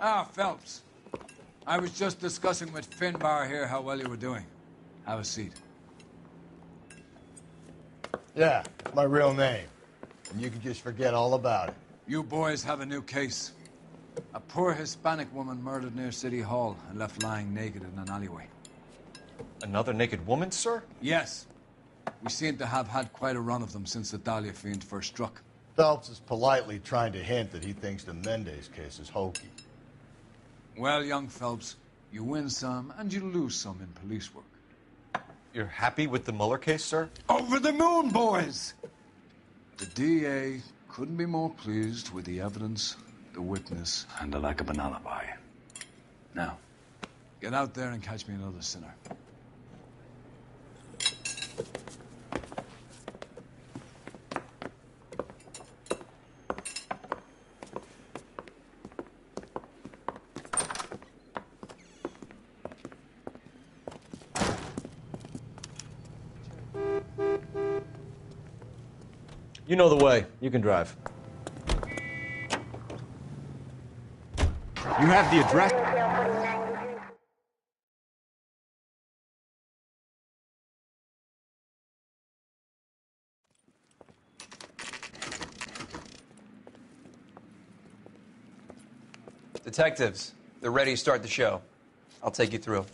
Ah, Phelps. I was just discussing with Finbar here how well you were doing. Have a seat. Yeah, it's my real name. And you can just forget all about it. You boys have a new case. A poor Hispanic woman murdered near City Hall and left lying naked in an alleyway. Another naked woman, sir? Yes. We seem to have had quite a run of them since the Dahlia fiend first struck. Phelps is politely trying to hint that he thinks the Mendez case is hokey. Well, young Phelps, you win some and you lose some in police work. You're happy with the Mueller case, sir? Over the moon, boys! The DA couldn't be more pleased with the evidence, the witness, and the lack of an alibi. Now, get out there and catch me another sinner. You know the way. You can drive. You have the address? Detectives, they're ready to start the show. I'll take you through.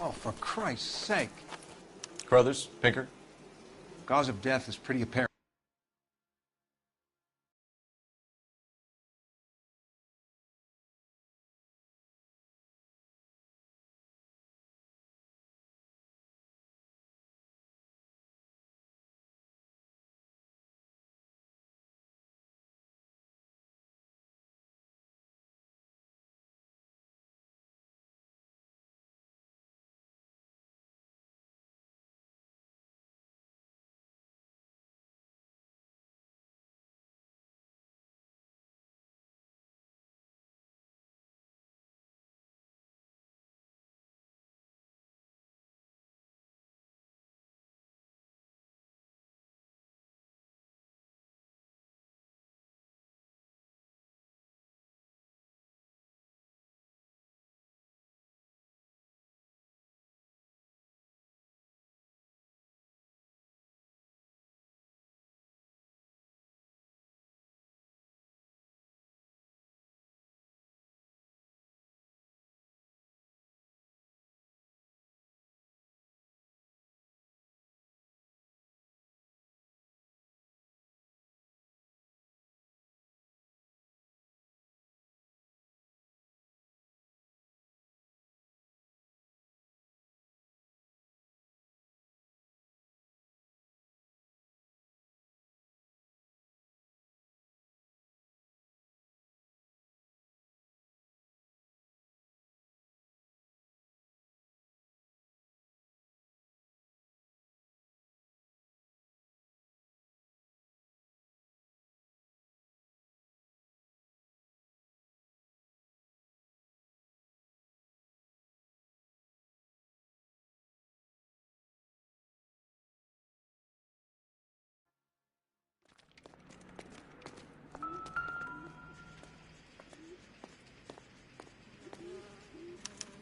Oh, for Christ's sake. Carruthers, Pinker. Cause of death is pretty apparent.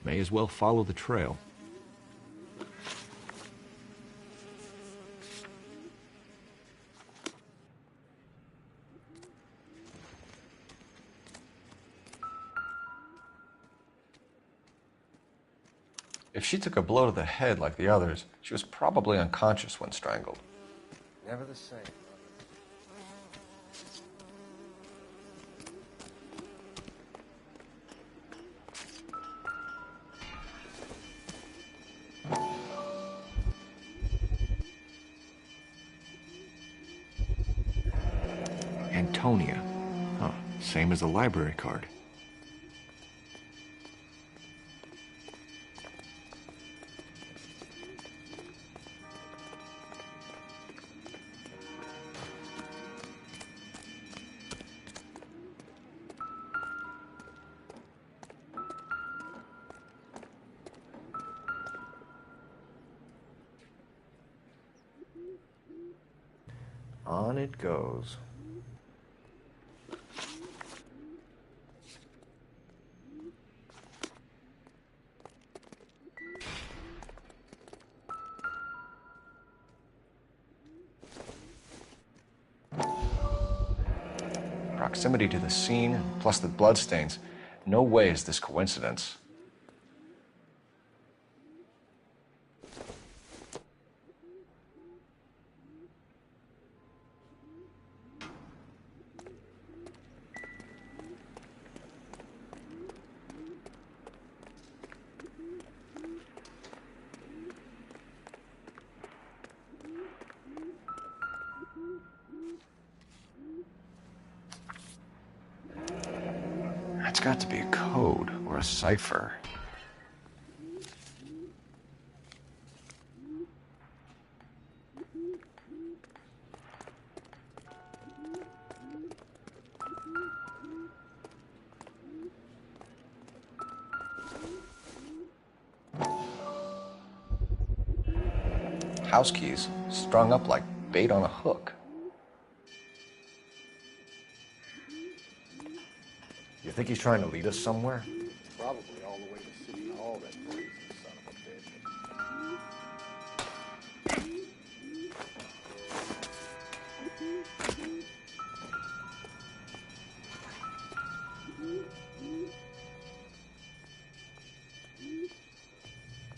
May as well follow the trail. If she took a blow to the head like the others, she was probably unconscious when strangled. Never the same. Antonia. Huh, same as the library card. On it goes. Proximity to the scene, plus the bloodstains. No way is this coincidence. That's got to be a code or a cipher. House keys strung up like bait on a hook. You think he's trying to lead us somewhere? Probably all the way to City Hall, that crazy son of a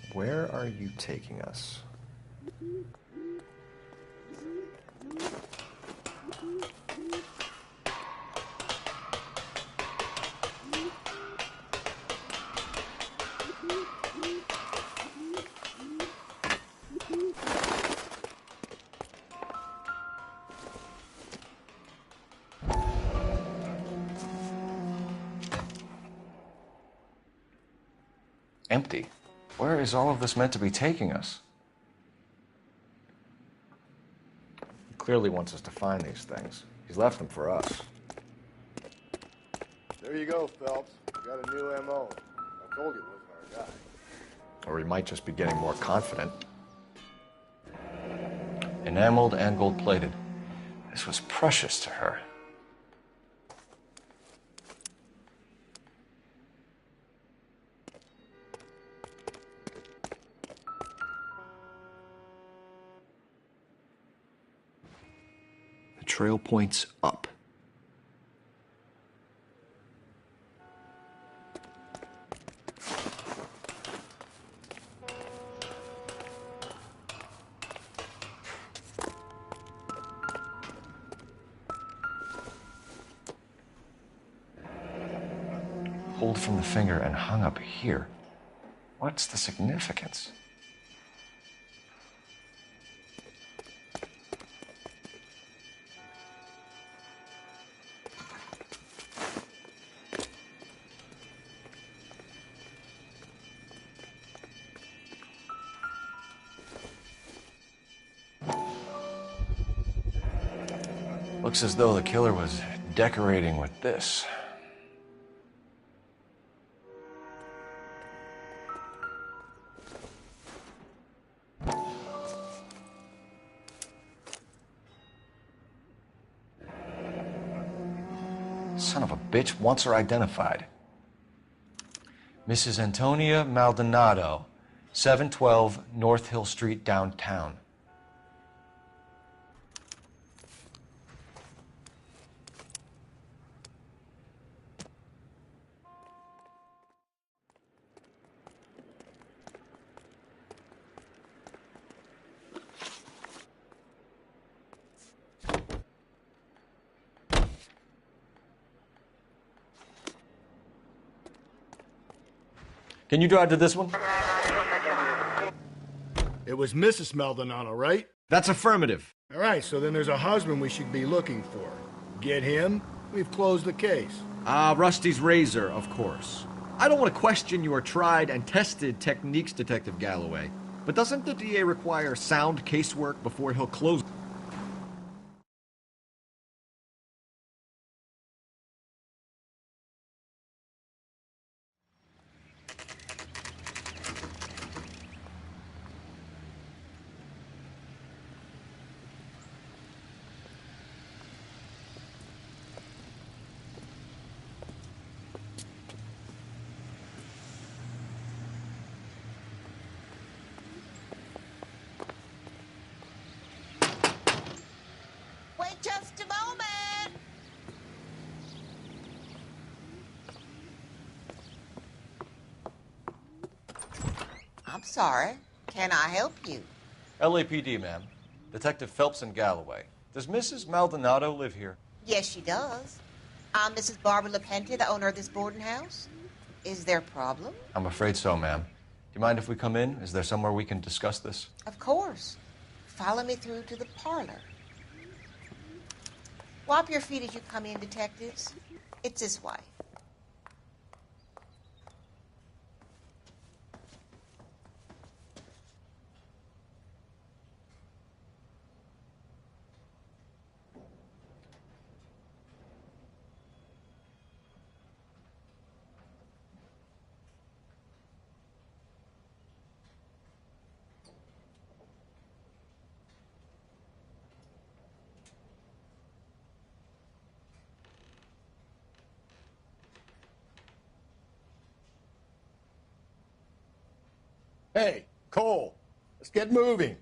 bitch. Where are you taking us? Empty. Where is all of this meant to be taking us? He clearly wants us to find these things. He's left them for us. There you go, Phelps. You got a new M.O. I told you it wasn't our guy. Or he might just be getting more confident. Enameled and gold-plated. This was precious to her. The trail points up. Pulled from the finger and hung up here. What's the significance? Looks as though the killer was decorating with this. Son of a bitch wants her identified. Mrs. Antonia Maldonado, 712 North Hill Street, downtown. Can you drive to this one? It was Mrs. Maldonado, right? That's affirmative. All right, so then there's a husband we should be looking for. Get him, we've closed the case. Rusty's razor, of course. I don't want to question your tried and tested techniques, Detective Galloway. But doesn't the DA require sound casework before he'll close? I'm sorry. Can I help you? LAPD, ma'am. Detective Phelps in Galloway. Does Mrs. Maldonado live here? Yes, she does. I'm Mrs. Barbara LaPente, the owner of this boarding house. Is there a problem? I'm afraid so, ma'am. Do you mind if we come in? Is there somewhere we can discuss this? Of course. Follow me through to the parlor. Wipe your feet as you come in, detectives. It's this way. Hey, Cole, let's get moving.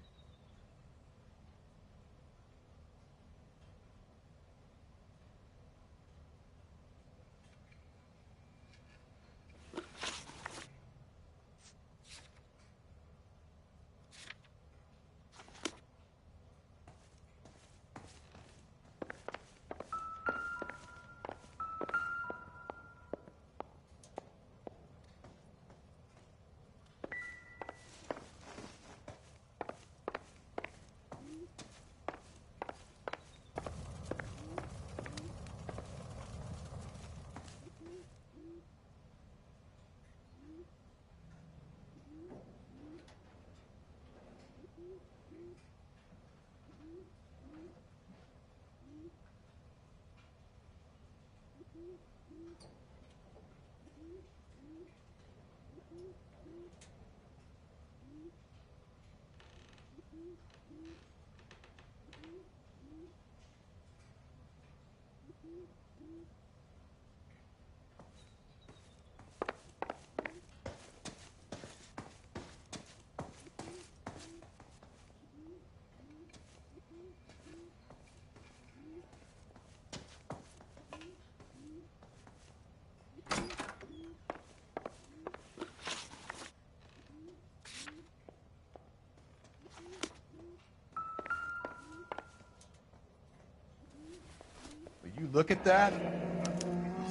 Will you look at that?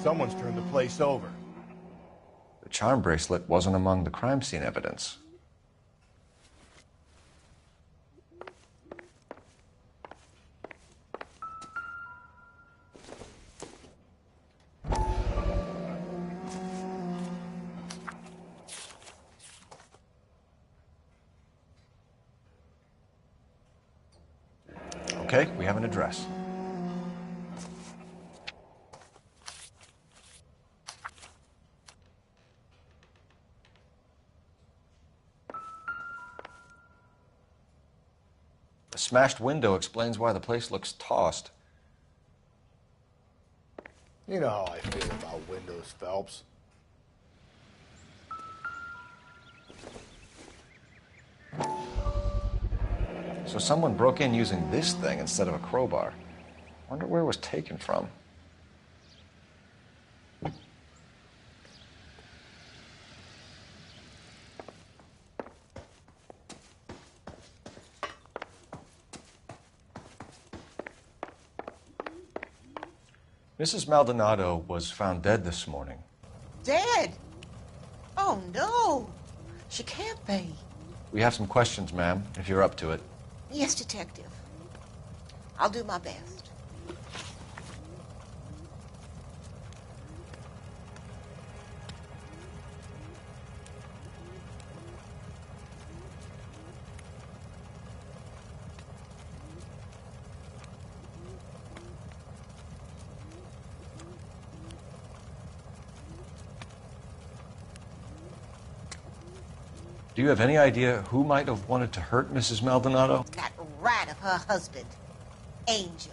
Someone's turned the place over. The charm bracelet wasn't among the crime scene evidence. Okay, we have an address. The smashed window explains why the place looks tossed. You know how I feel about windows, Phelps. So someone broke in using this thing instead of a crowbar. Wonder where it was taken from. Mrs. Maldonado was found dead this morning. Dead? Oh, no. She can't be. We have some questions, ma'am, if you're up to it. Yes, detective. I'll do my best. Do you have any idea who might have wanted to hurt Mrs. Maldonado? That rat of her husband, Angel.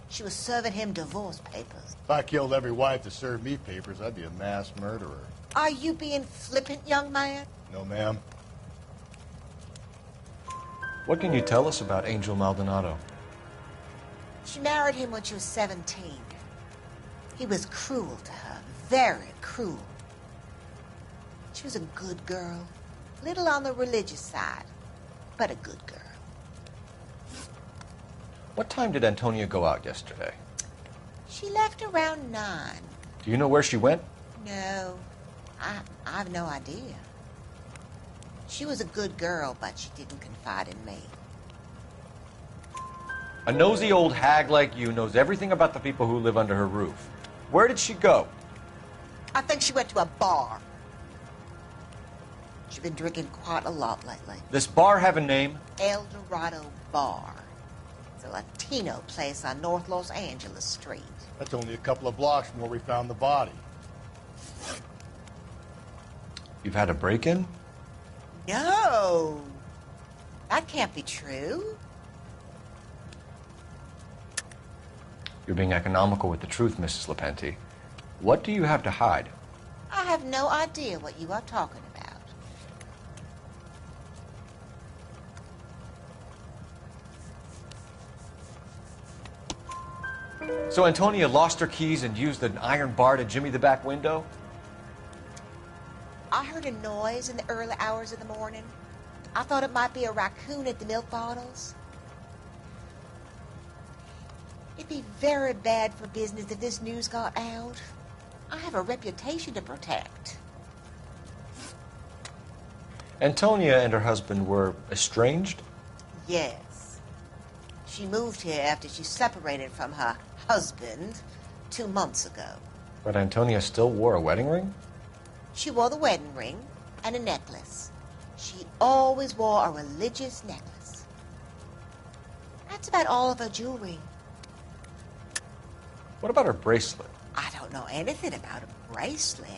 She was serving him divorce papers. If I killed every wife to serve me papers, I'd be a mass murderer. Are you being flippant, young man? No, ma'am. What can you tell us about Angel Maldonado? She married him when she was 17. He was cruel to her, very cruel. She was a good girl, Little on the religious side, but a good girl. What time did Antonia go out yesterday? She left around 9. Do you know where she went? No, I have no idea. She was a good girl, but she didn't confide in me. A nosy old hag like you knows everything about the people who live under her roof. Where did she go? I think she went to a bar. She's been drinking quite a lot lately. This bar have a name? El Dorado Bar. It's a Latino place on North Los Angeles Street. That's only a couple of blocks from where we found the body. You've had a break-in? No! That can't be true. You're being economical with the truth, Mrs. Lepenti. What do you have to hide? I have no idea what you are talking about. So Antonia lost her keys and used an iron bar to jimmy the back window? I heard a noise in the early hours of the morning. I thought it might be a raccoon at the milk bottles. It'd be very bad for business if this news got out. I have a reputation to protect. Antonia and her husband were estranged? Yes. She moved here after she separated from her husband 2 months ago. But Antonia still wore a wedding ring? She wore the wedding ring and a necklace. She always wore a religious necklace. That's about all of her jewelry. What about her bracelet? I don't know anything about a bracelet.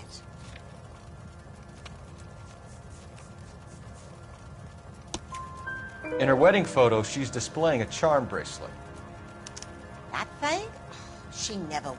In her wedding photo, she's displaying a charm bracelet. That thing? She never...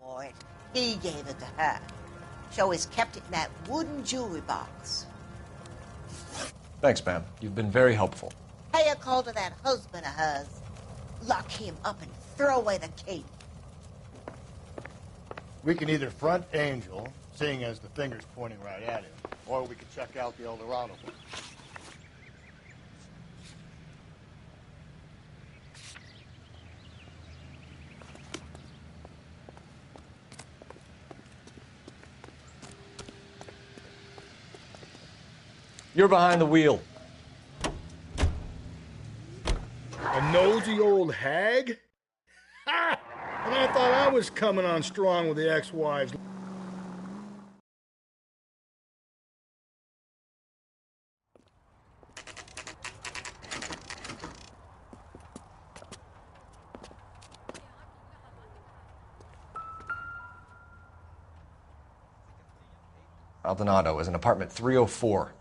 Boy, he gave it to her. She always kept it in that wooden jewelry box. Thanks, ma'am. You've been very helpful. Pay a call to that husband of hers. Lock him up and throw away the key. We can either front Angel, seeing as the finger's pointing right at him, or we can check out the El Dorado one. You're behind the wheel. A nosy old hag? Ha! And I thought I was coming on strong with the ex-wives. Maldonado is in apartment 304.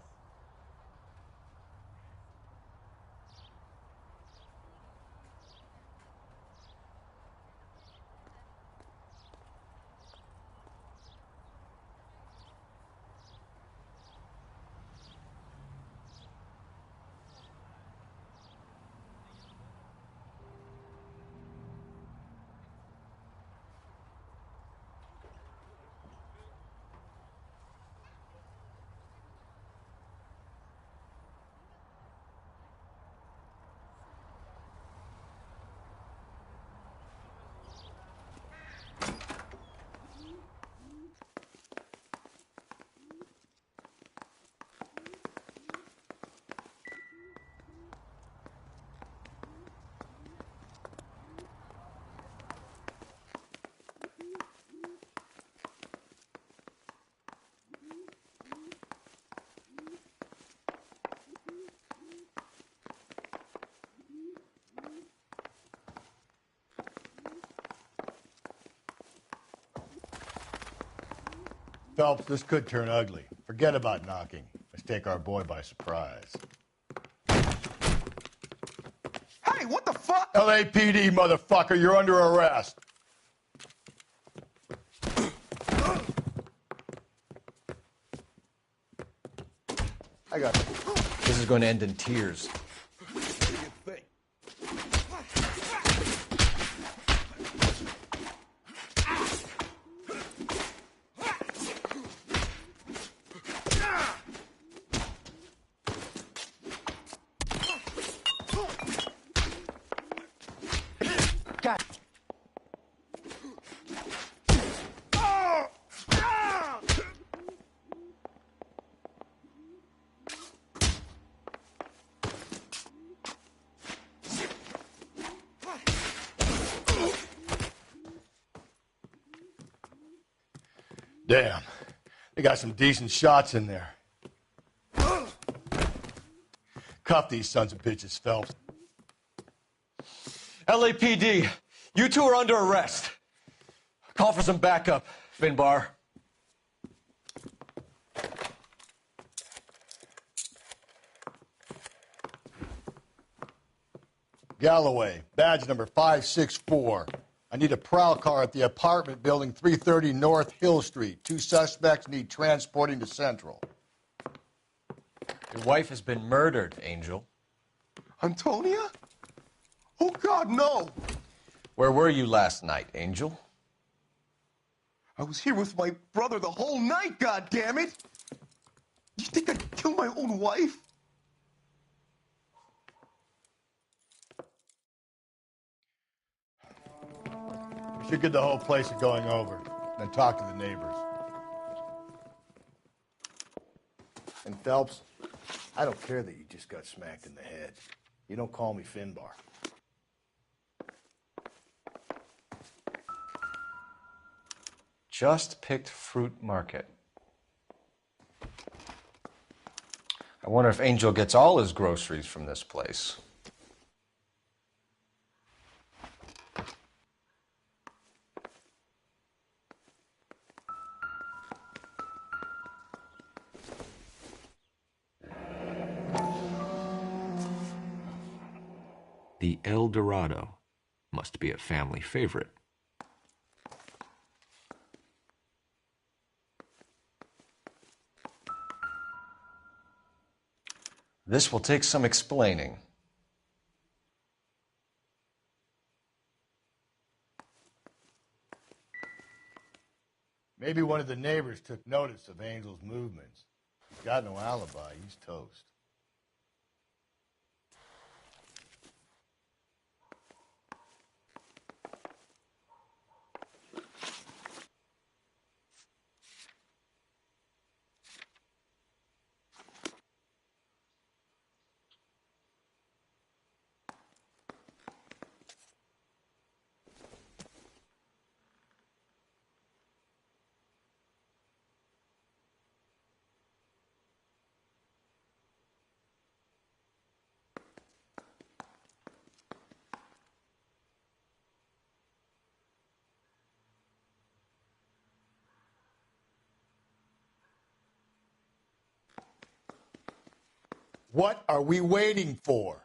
Phelps, this could turn ugly. Forget about knocking. Let's take our boy by surprise. Hey, what the fuck? LAPD, motherfucker, you're under arrest. I got it. This is going to end in tears. Damn. They got some decent shots in there. Cuff these sons of bitches, Phelps. LAPD, you two are under arrest. Call for some backup, Finbar. Galloway, badge number 564. I need a prowl car at the apartment building 330 North Hill Street. 2 suspects need transporting to Central. Your wife has been murdered, Angel. Antonia? Oh, God, no. Where were you last night, Angel? I was here with my brother the whole night, goddammit! You think I'd kill my own wife? We should get the whole place going over, then talk to the neighbors. And Phelps, I don't care that you just got smacked in the head. You don't call me Finbar. Just picked fruit market. I wonder if Angel gets all his groceries from this place. The El Dorado must be a family favorite. This will take some explaining. Maybe one of the neighbors took notice of Angel's movements. He's got no alibi. He's toast. What are we waiting for?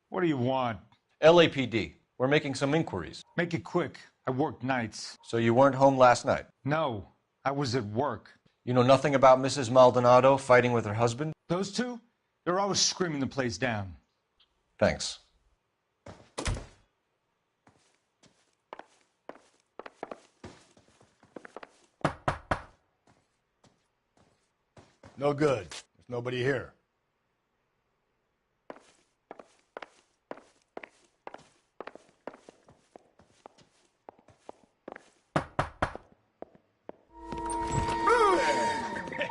What do you want? LAPD, we're making some inquiries. Make it quick. I work nights. So you weren't home last night? No, I was at work. You know nothing about Mrs. Maldonado fighting with her husband? Those two? They're always screaming the place down. Thanks. No good. There's nobody here.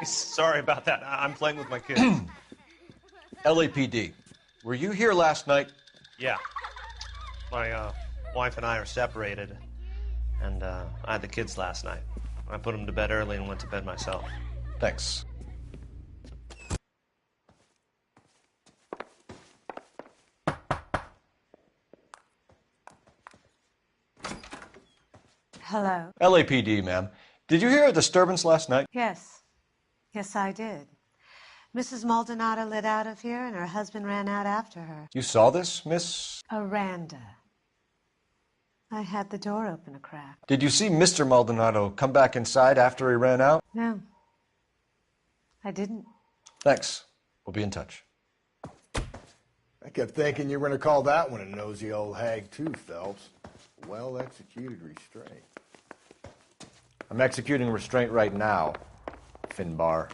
Sorry about that. I'm playing with my kids. LAPD, were you here last night? Yeah. My wife and I are separated, and I had the kids last night. I put them to bed early and went to bed myself. Thanks. Hello. LAPD, ma'am. Did you hear a disturbance last night? Yes. Yes, I did. Mrs. Maldonado lit out of here, and her husband ran out after her. You saw this, Miss? Aranda. I had the door open a crack. Did you see Mr. Maldonado come back inside after he ran out? No. I didn't. Thanks. We'll be in touch. I kept thinking you were going to call that one a nosy old hag, too, Phelps. Well-executed restraint. I'm executing restraint right now, Finbar.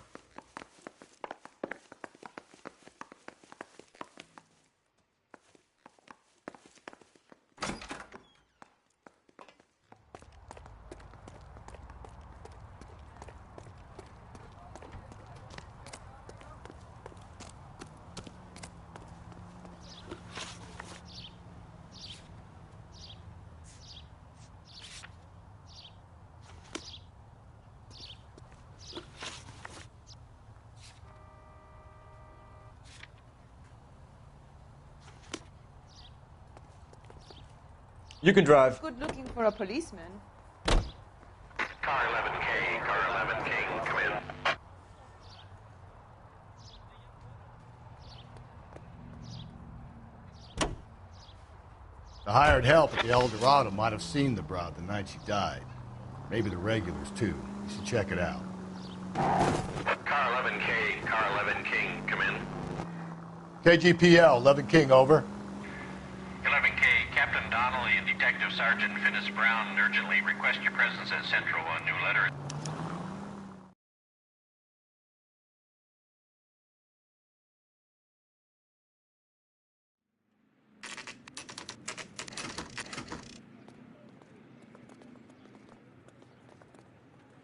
You can drive. Good looking for a policeman. Car 11K, car 11K, come in. The hired help at the El Dorado might have seen the broad the night she died. Maybe the regulars, too. You should check it out. Car 11K, car 11 King, come in. KGPL, 11 King, over. 11K, Captain Donnelly and Detective Sergeant Finnis Brown urgently request your presence at Central on new letter.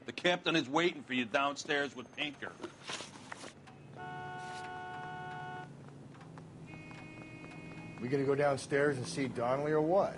The captain is waiting for you downstairs with Pinker. We gonna go downstairs and see Donnelly or what?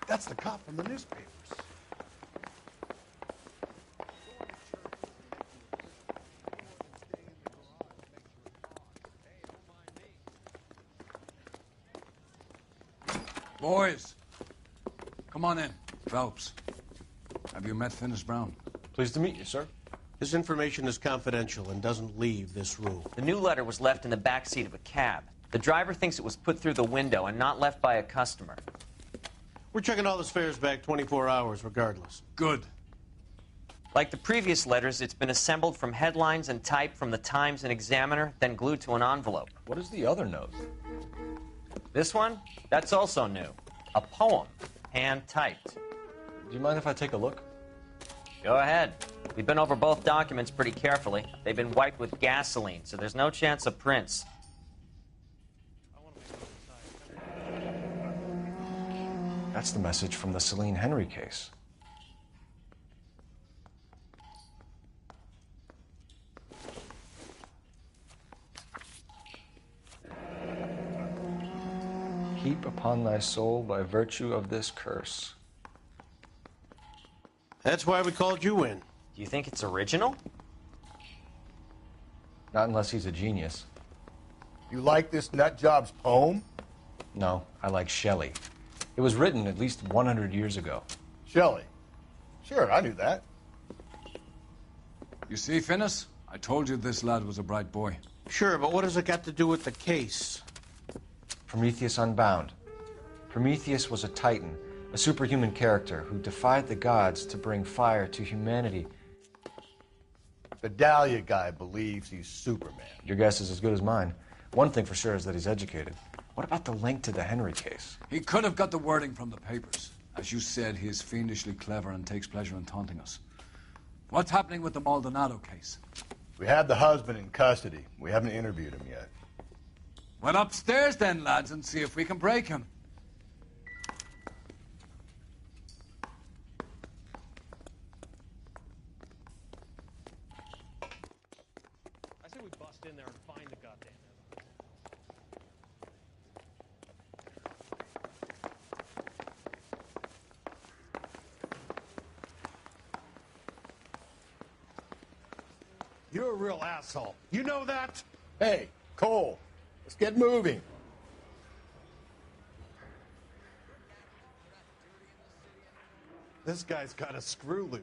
That's the cop from the newspapers. Boys, come on in. Phelps, have you met Finnis Brown? Pleased to meet you, sir. This information is confidential and doesn't leave this room. The new letter was left in the back seat of a cab. The driver thinks it was put through the window and not left by a customer. We're checking all the fares back 24 hours regardless. Good. Like the previous letters, it's been assembled from headlines and type from the Times and Examiner, then glued to an envelope. What is the other note? This one? That's also new. A poem, hand-typed. Do you mind if I take a look? Go ahead. We've been over both documents pretty carefully. They've been wiped with gasoline, so there's no chance of prints. That's the message from the Celine Henry case. Heap upon thy soul by virtue of this curse. That's why we called you in. Do you think it's original? Not unless he's a genius. You like this nutjob's poem? No, I like Shelley. It was written at least 100 years ago. Shelley? Sure, I knew that. You see, Finnis? I told you this lad was a bright boy. Sure, but what does it got to do with the case? Prometheus Unbound. Prometheus was a titan, a superhuman character who defied the gods to bring fire to humanity. The Dahlia guy believes he's Superman. Your guess is as good as mine. One thing for sure is that he's educated. What about the link to the Henry case? He could have got the wording from the papers. As you said, he is fiendishly clever and takes pleasure in taunting us. What's happening with the Maldonado case? We have the husband in custody. We haven't interviewed him yet. Well, upstairs then, lads, and see if we can break him. I say we bust in there and find the goddamn You're a real asshole. You know that? Hey, Cole, let's get moving. This guy's got a screw loose.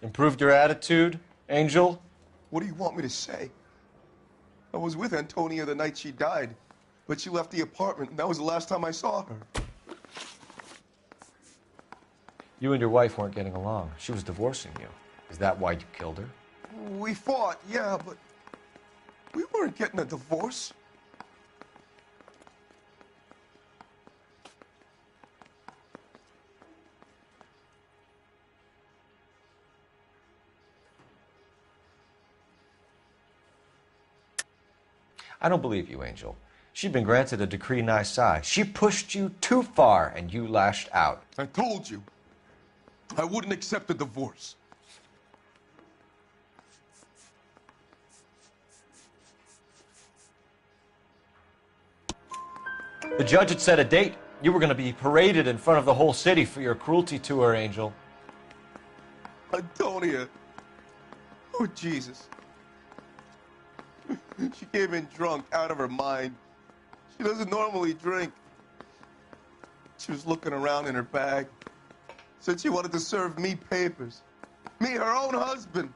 Improved your attitude, Angel? What do you want me to say? I was with Antonia the night she died, but she left the apartment, and that was the last time I saw her. You and your wife weren't getting along. She was divorcing you. Is that why you killed her? We fought, yeah, but we weren't getting a divorce. I don't believe you, Angel. She'd been granted a decree nisi. She pushed you too far, and you lashed out. I told you, I wouldn't accept a divorce. The judge had set a date. You were going to be paraded in front of the whole city for your cruelty to her, Angel. Antonia. Oh, Jesus. She came in drunk, out of her mind. She doesn't normally drink. She was looking around in her bag. Said she wanted to serve me papers. Me, her own husband.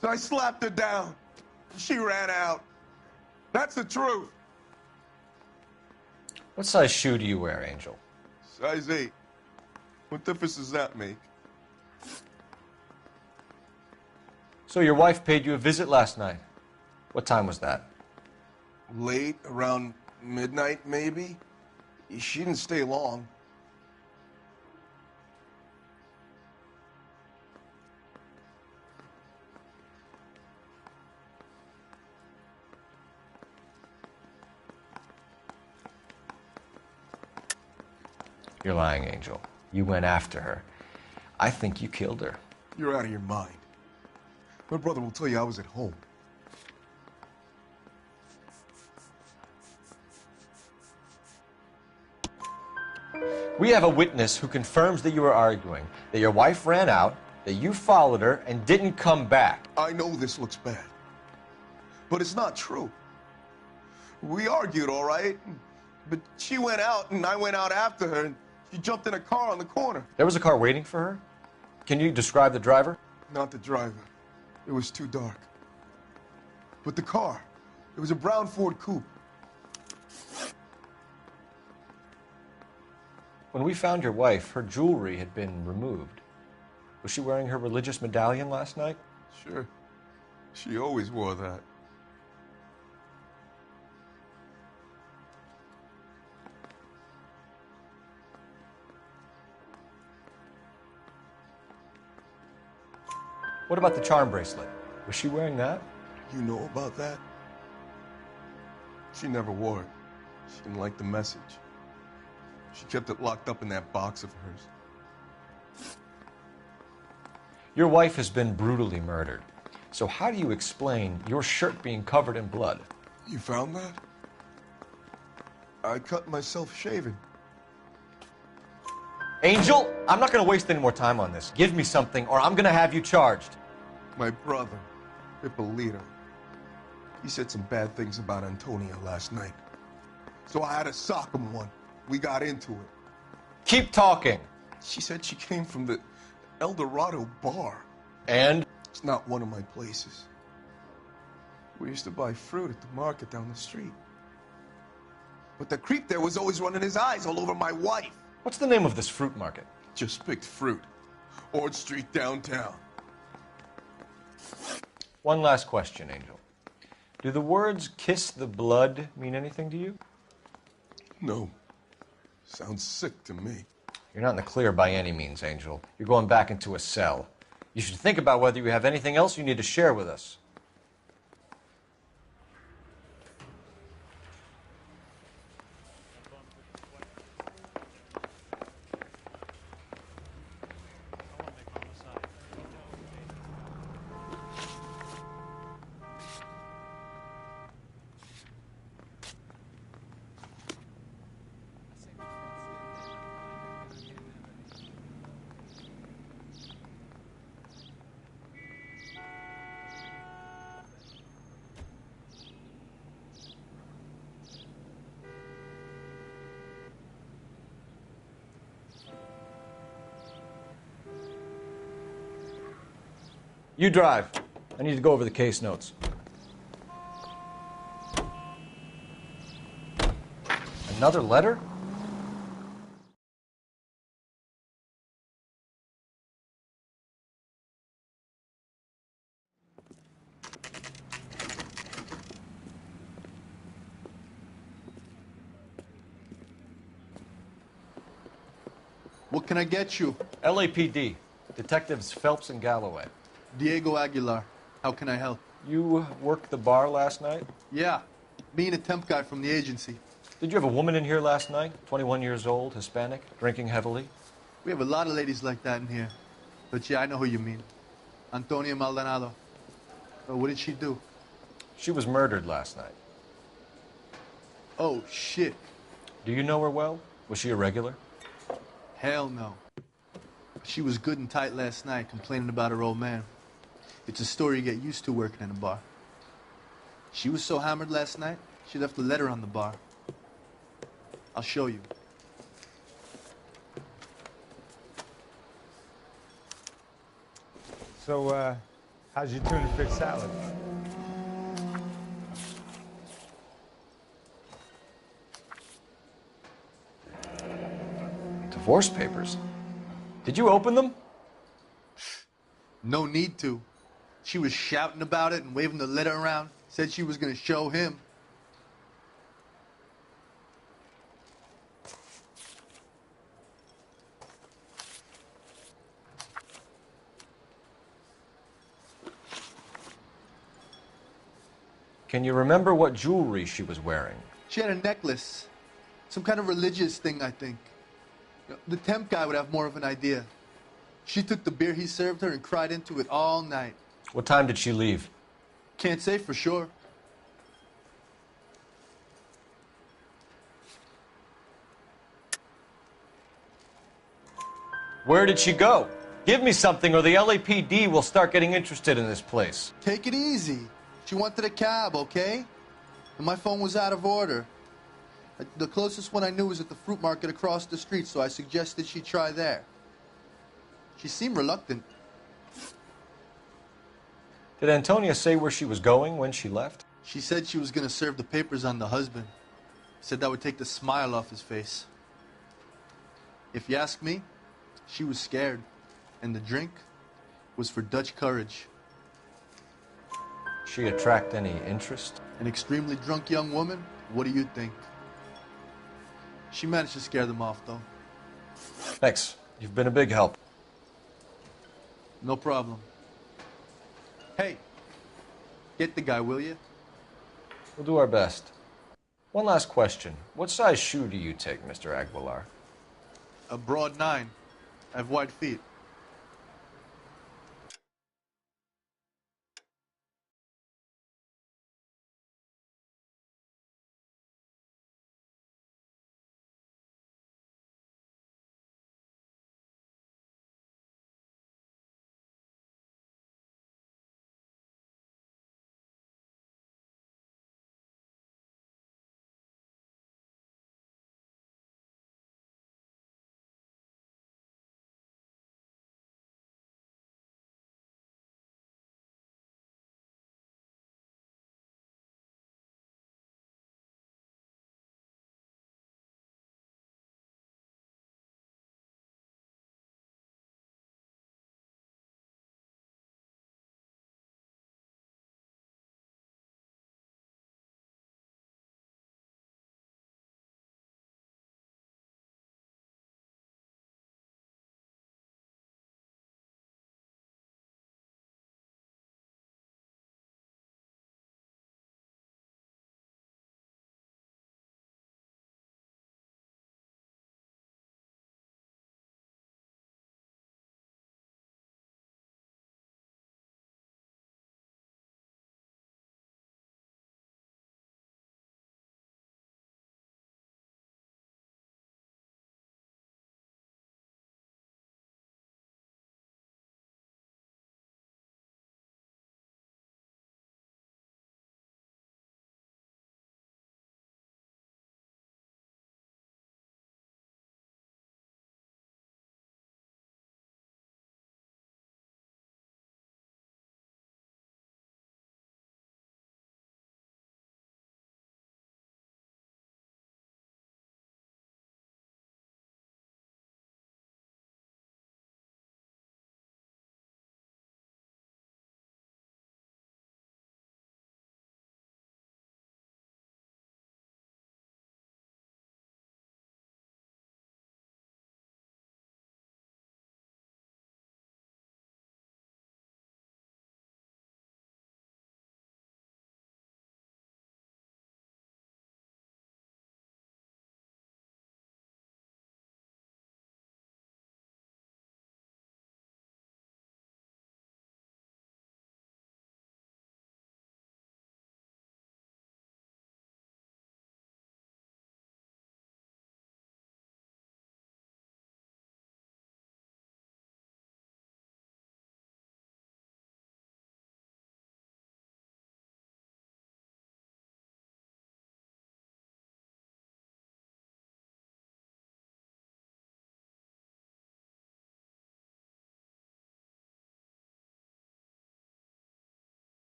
So I slapped her down. She ran out. That's the truth. What size shoe do you wear, Angel? Size 8. What difference does that make? So your wife paid you a visit last night. What time was that? Late, around midnight, maybe. She didn't stay long. You're lying, Angel. You went after her. I think you killed her. You're out of your mind. My brother will tell you I was at home. We have a witness who confirms that you were arguing, that your wife ran out, that you followed her, and didn't come back. I know this looks bad, but it's not true. We argued, all right, but she went out, and I went out after her, and she jumped in a car on the corner. There was a car waiting for her? Can you describe the driver? Not the driver. It was too dark. But the car, it was a brown Ford coupe. When we found your wife, her jewelry had been removed. Was she wearing her religious medallion last night? Sure. She always wore that. What about the charm bracelet? Was she wearing that? You know about that? She never wore it. She didn't like the message. She kept it locked up in that box of hers. Your wife has been brutally murdered. So how do you explain your shirt being covered in blood? You found that? I cut myself shaving. Angel, I'm not going to waste any more time on this. Give me something or I'm going to have you charged. My brother, Ippolito. He said some bad things about Antonia last night. So I had to sock him one. We got into it. Keep talking. She said she came from the El Dorado bar. And? It's not one of my places. We used to buy fruit at the market down the street. But the creep there was always running his eyes all over my wife. What's the name of this fruit market? Just picked fruit. Ord Street downtown. One last question, Angel. Do the words kiss the blood mean anything to you? No. Sounds sick to me. You're not in the clear by any means, Angel. You're going back into a cell. You should think about whether you have anything else you need to share with us. You drive. I need to go over the case notes. Another letter? What can I get you? LAPD. Detectives Phelps and Galloway. Diego Aguilar. How can I help? You worked the bar last night? Yeah. Me and a temp guy from the agency. Did you have a woman in here last night? 21 years old, Hispanic, drinking heavily? We have a lot of ladies like that in here. But yeah, I know who you mean. Antonia Maldonado. What did she do? She was murdered last night. Oh, shit. Do you know her well? Was she a regular? Hell no. She was good and tight last night, complaining about her old man. It's a story you get used to working in a bar. She was so hammered last night, she left a letter on the bar. I'll show you. So, how's your tuna fish salad? Divorce papers? Did you open them? No need to. She was shouting about it and waving the letter around. Said she was going to show him. Can you remember what jewelry she was wearing? She had a necklace. Some kind of religious thing, I think. The temp guy would have more of an idea. She took the beer he served her and cried into it all night. What time did she leave? Can't say for sure. Where did she go? Give me something or the LAPD will start getting interested in this place. Take it easy. She wanted a cab, okay? And my phone was out of order. The closest one I knew was at the fruit market across the street, so I suggested she try there. She seemed reluctant. Did Antonia say where she was going when she left? She said she was going to serve the papers on the husband. Said that would take the smile off his face. If you ask me, she was scared. And the drink was for Dutch courage. She attract any interest? An extremely drunk young woman? What do you think? She managed to scare them off, though. Thanks. You've been a big help. No problem. Hey, get the guy, will you? We'll do our best. One last question. What size shoe do you take, Mr. Aguilar? A broad 9. I have wide feet.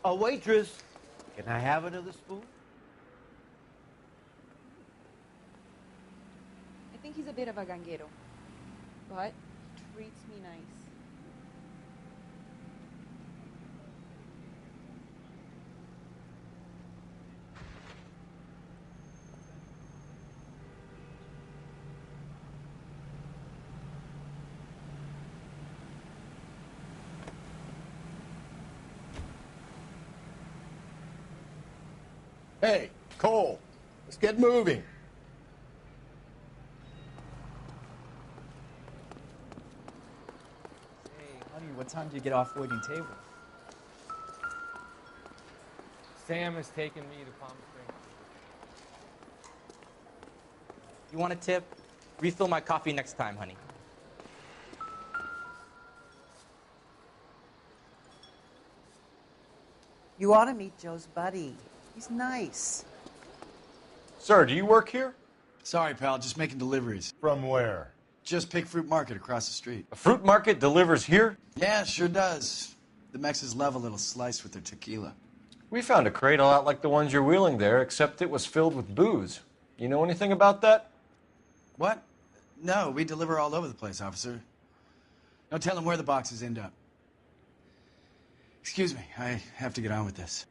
A waitress, can I have another spoon? I think he's a bit of a ganguero, but treats me nice. Hey, Cole, let's get moving. Hey, honey, what time do you get off waiting tables? Sam has taken me to Palm Springs. You want a tip? Refill my coffee next time, honey. You ought to meet Joe's buddy. He's nice. Sir, do you work here? Sorry, pal, just making deliveries. From where? Just Pig Fruit Market across the street. A fruit market delivers here? Yeah, sure does. The Mexes love a little slice with their tequila. We found a crate a lot like the ones you're wheeling there, except it was filled with booze. You know anything about that? What? No, we deliver all over the place, officer. Don't tell them where the boxes end up. Excuse me, I have to get on with this.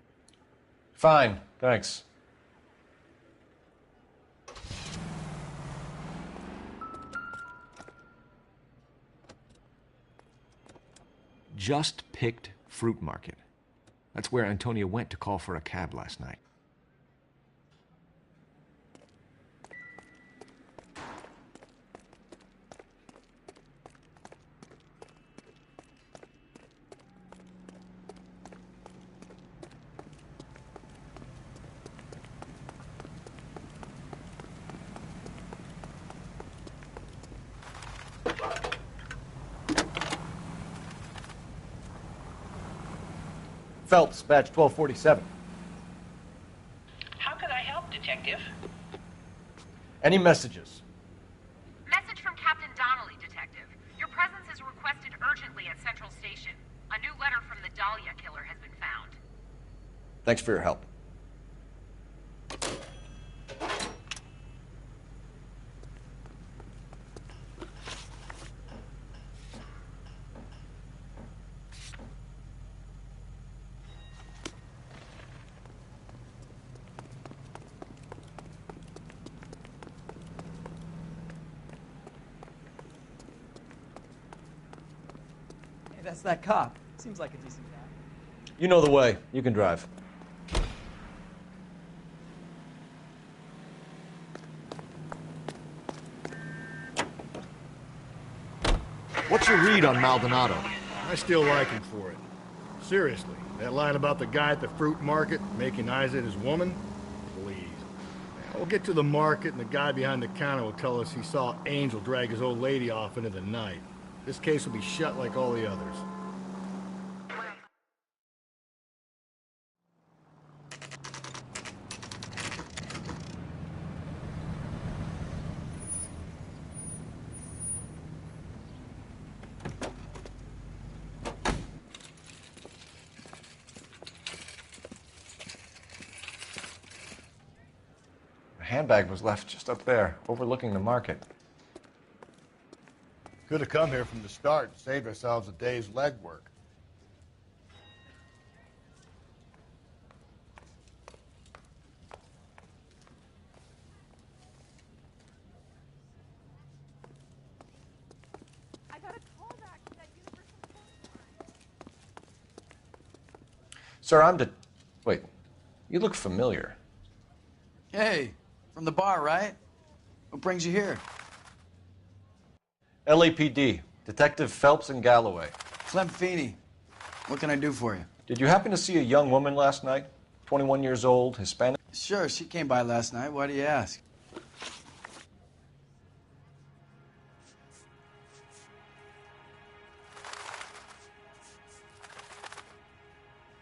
Fine, thanks. Just picked fruit market. That's where Antonia went to call for a cab last night. Phelps, badge 1247. How can I help, Detective? Any messages? Message from Captain Donnelly, Detective. Your presence is requested urgently at Central Station. A new letter from the Dahlia killer has been found. Thanks for your help. Hey, that's that cop. Seems like a decent guy. You know the way. You can drive. What's your read on Maldonado? I still like him for it. Seriously, that line about the guy at the fruit market making eyes at his woman? Please. We'll get to the market and the guy behind the counter will tell us he saw Angel drag his old lady off into the night. This case will be shut like all the others. The handbag was left just up there, overlooking the market. Could have come here from the start and saved ourselves a day's legwork. Sir, Wait, you look familiar. Hey, from the bar, right? What brings you here? LAPD, Detective Phelps and Galloway. Clem Feeney. What can I do for you? Did you happen to see a young woman last night? 21 years old, Hispanic? Sure, she came by last night. Why do you ask?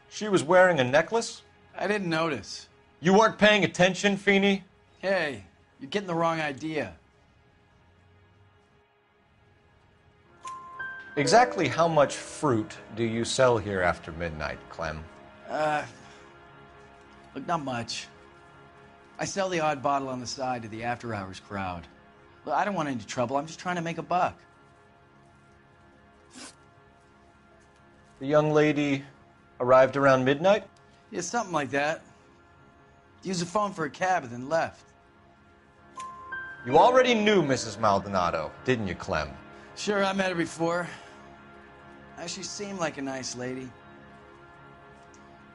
She was wearing a necklace? I didn't notice. You weren't paying attention, Feeney? Hey, you're getting the wrong idea. Exactly how much fruit do you sell here after midnight, Clem? Look, not much. I sell the odd bottle on the side to the after-hours crowd. Look, I don't want any trouble. I'm just trying to make a buck. The young lady arrived around midnight? Yeah, something like that. Used the phone for a cab and then left. You already knew Mrs. Maldonado, didn't you, Clem? Sure, I met her before. She seemed like a nice lady.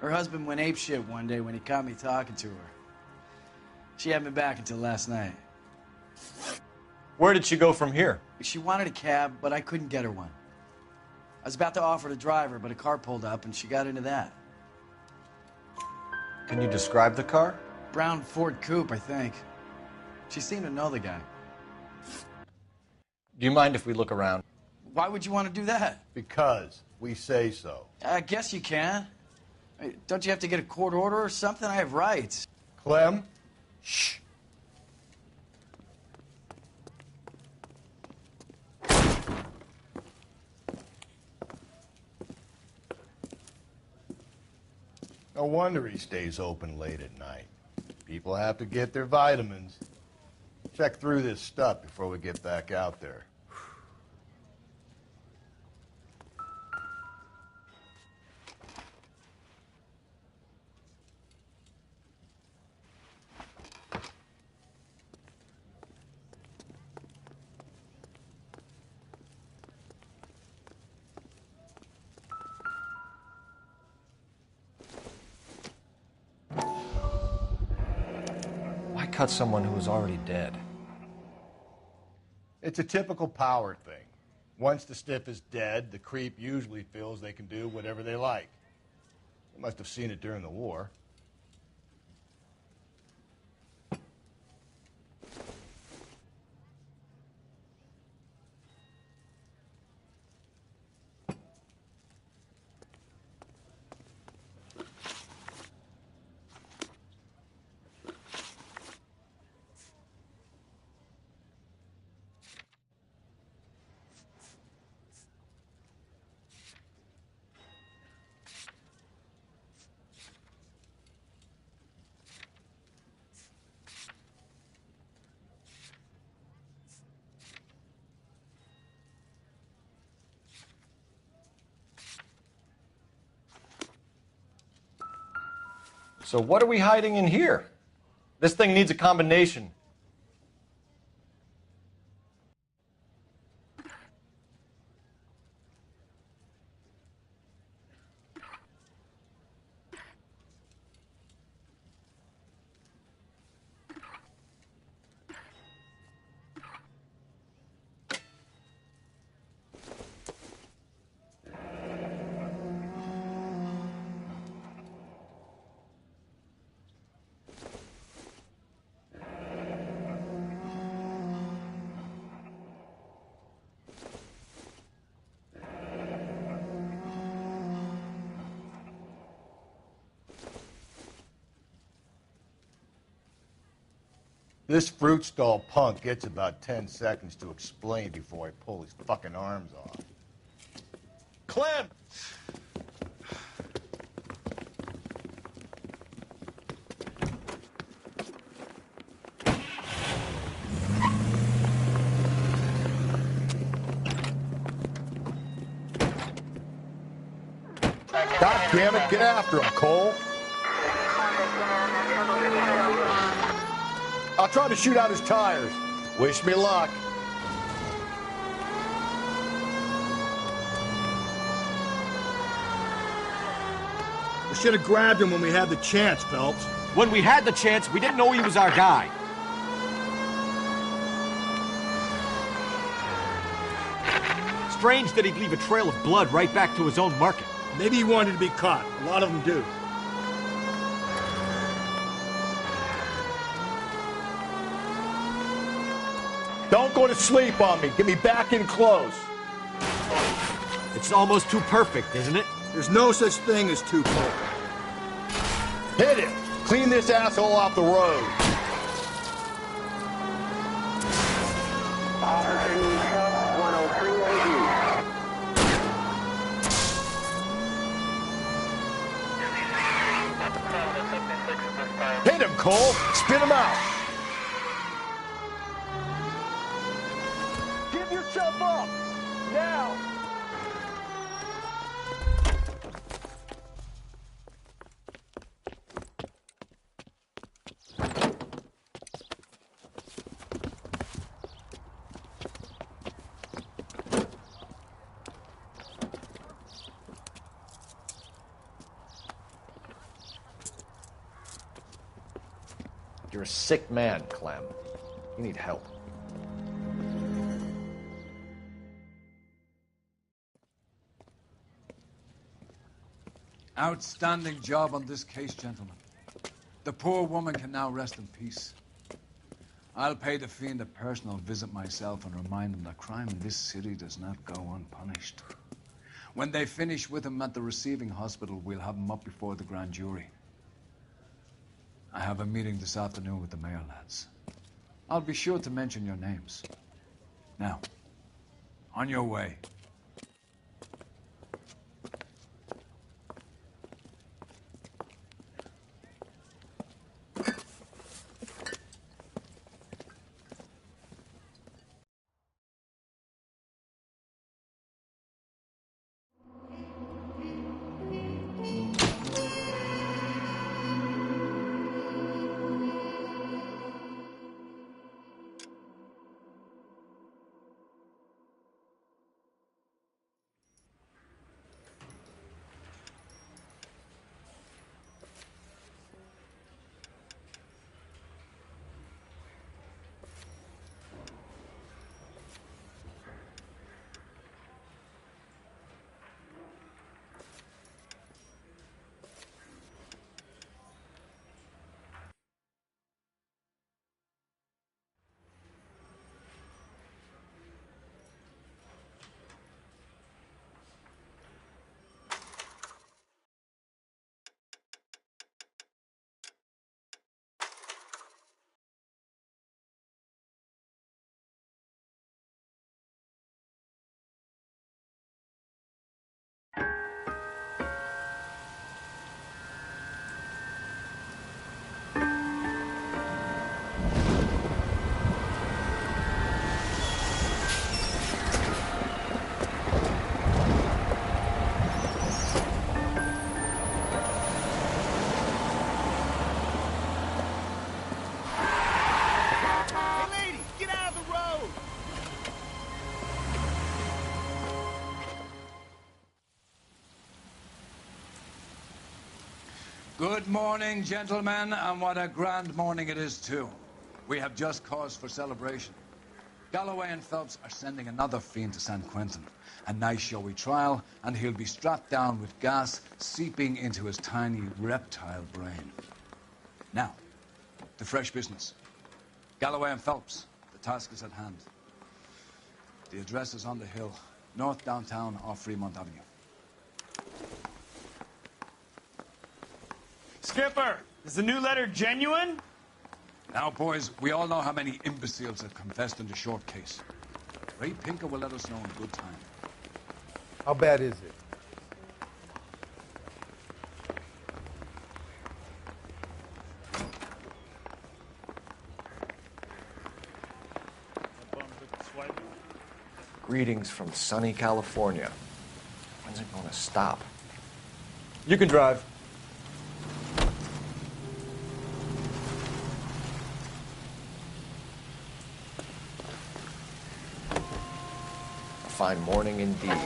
Her husband went apeshit one day when he caught me talking to her. She hadn't been back until last night. Where did she go from here? She wanted a cab, but I couldn't get her one. I was about to offer to drive her, but a car pulled up and she got into that. Can you describe the car? Brown Ford Coupe, I think. She seemed to know the guy. Do you mind if we look around? Why would you want to do that? Because we say so. I guess you can. Don't you have to get a court order or something? I have rights. Clem? Shh. No wonder he stays open late at night. People have to get their vitamins. Check through this stuff before we get back out there. Why cut someone who was already dead? It's a typical power thing. Once the stiff is dead, the creep usually feels they can do whatever they like. They must have seen it during the war. So what are we hiding in here? This thing needs a combination. This fruit stall punk gets about 10 seconds to explain before I pull his fucking arms off. Clem! God damn it, get after him, Cole. I'll try to shoot out his tires. Wish me luck. We should have grabbed him when we had the chance, Phelps. When we had the chance, we didn't know he was our guy. Strange that he'd leave a trail of blood right back to his own market. Maybe he wanted to be caught. A lot of them do. Don't go to sleep on me. Get me back in close. It's almost too perfect, isn't it? There's no such thing as too perfect. Hit him. Clean this asshole off the road. Officer needs help, 103 AD. Hit him, Cole. Spit him out. Give yourself up. Now. You're a sick man, Clem. You need help. Outstanding job on this case, gentlemen. The poor woman can now rest in peace. I'll pay the fiend a personal visit myself and remind him that crime in this city does not go unpunished. When they finish with him at the receiving hospital, we'll have him up before the grand jury. I have a meeting this afternoon with the mayor, lads. I'll be sure to mention your names. Now, on your way. Good morning, gentlemen, and what a grand morning it is, too. We have just cause for celebration. Galloway and Phelps are sending another fiend to San Quentin. A nice showy trial, and he'll be strapped down with gas seeping into his tiny reptile brain. Now, to fresh business. Galloway and Phelps, the task is at hand. The address is on the hill, north downtown off Fremont Avenue. Skipper, is the new letter genuine? Now, boys, we all know how many imbeciles have confessed in the short case. Ray Pinker will let us know in good time. How bad is it? Greetings from sunny California. When's it going to stop? You can drive. Fine morning indeed.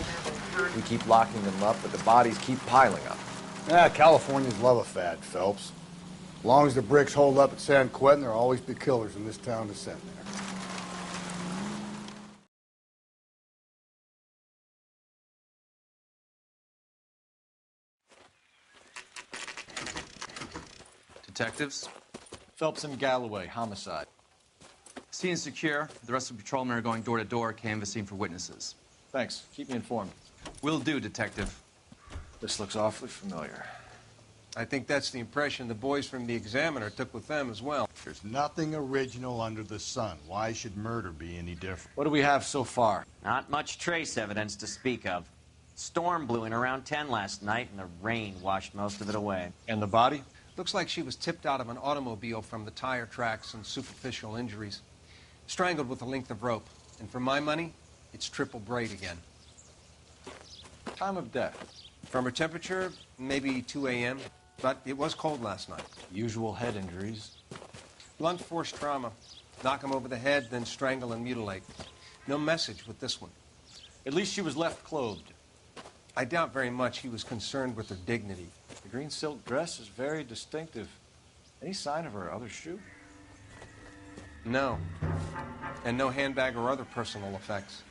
We keep locking them up, but the bodies keep piling up. Californians love a fad, Phelps. As long as the bricks hold up at San Quentin, there'll always be killers in this town to send there. Detectives? Phelps and Galloway, homicide. Scene secure. The rest of the patrolmen are going door to door, canvassing for witnesses. Thanks. Keep me informed. Will do, Detective. This looks awfully familiar. I think that's the impression the boys from the Examiner took with them as well. There's nothing original under the sun. Why should murder be any different? What do we have so far? Not much trace evidence to speak of. Storm blew in around 10 last night, and the rain washed most of it away. And the body? Looks like she was tipped out of an automobile from the tire tracks and superficial injuries. Strangled with a length of rope. And for my money, it's triple braid again. Time of death? From her temperature, maybe 2 a.m., but it was cold last night. Usual head injuries. Blunt force trauma. Knock him over the head, then strangle and mutilate. No message with this one. At least she was left clothed. I doubt very much he was concerned with her dignity. The green silk dress is very distinctive. Any sign of her other shoe? No. And no handbag or other personal effects.